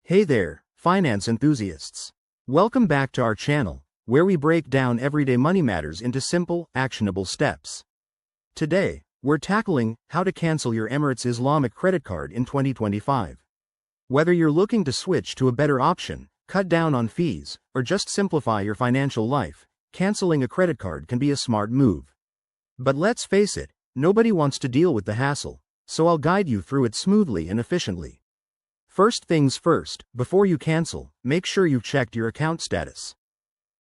Hey there, finance enthusiasts. Welcome back to our channel, where we break down everyday money matters into simple, actionable steps. Today, we're tackling how to cancel your Emirates Islamic Credit Card in 2025. Whether you're looking to switch to a better option, cut down on fees, or just simplify your financial life, canceling a credit card can be a smart move. But let's face it, nobody wants to deal with the hassle, so I'll guide you through it smoothly and efficiently. First things first, before you cancel, make sure you've checked your account status.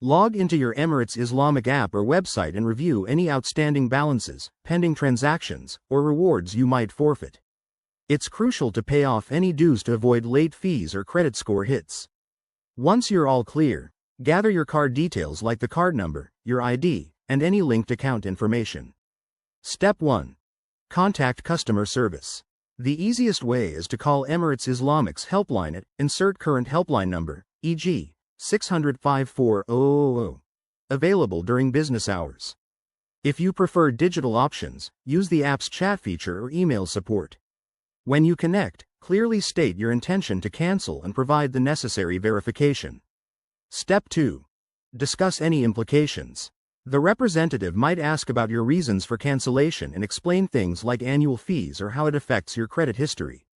Log into your Emirates Islamic app or website and review any outstanding balances, pending transactions, or rewards you might forfeit. It's crucial to pay off any dues to avoid late fees or credit score hits. Once you're all clear, gather your card details like the card number, your ID, and any linked account information. Step 1. Contact customer service. The easiest way is to call Emirates Islamic's helpline at insert current helpline number, e.g., 600-5400, available during business hours. If you prefer digital options, use the app's chat feature or email support. When you connect, clearly state your intention to cancel and provide the necessary verification. Step 2. Discuss any implications. The representative might ask about your reasons for cancellation and explain things like annual fees or how it affects your credit history.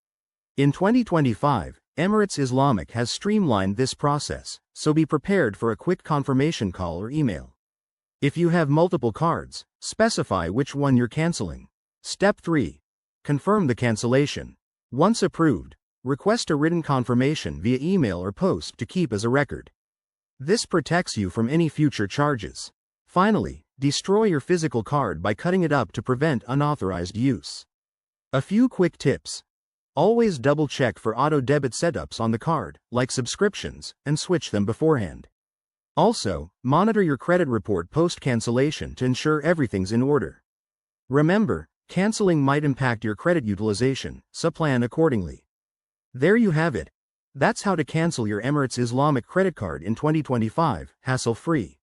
In 2025, Emirates Islamic has streamlined this process, so be prepared for a quick confirmation call or email. If you have multiple cards, specify which one you're canceling. Step 3. Confirm the cancellation. Once approved, request a written confirmation via email or post to keep as a record. This protects you from any future charges. Finally, destroy your physical card by cutting it up to prevent unauthorized use. A few quick tips. Always double-check for auto-debit setups on the card, like subscriptions, and switch them beforehand. Also, monitor your credit report post-cancellation to ensure everything's in order. Remember, canceling might impact your credit utilization, so plan accordingly. There you have it. That's how to cancel your Emirates Islamic credit card in 2025, hassle-free.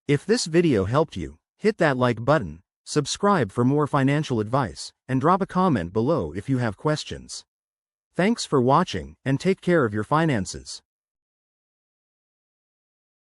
If this video helped you, hit that like button, subscribe for more financial advice, and drop a comment below if you have questions. Thanks for watching, and take care of your finances.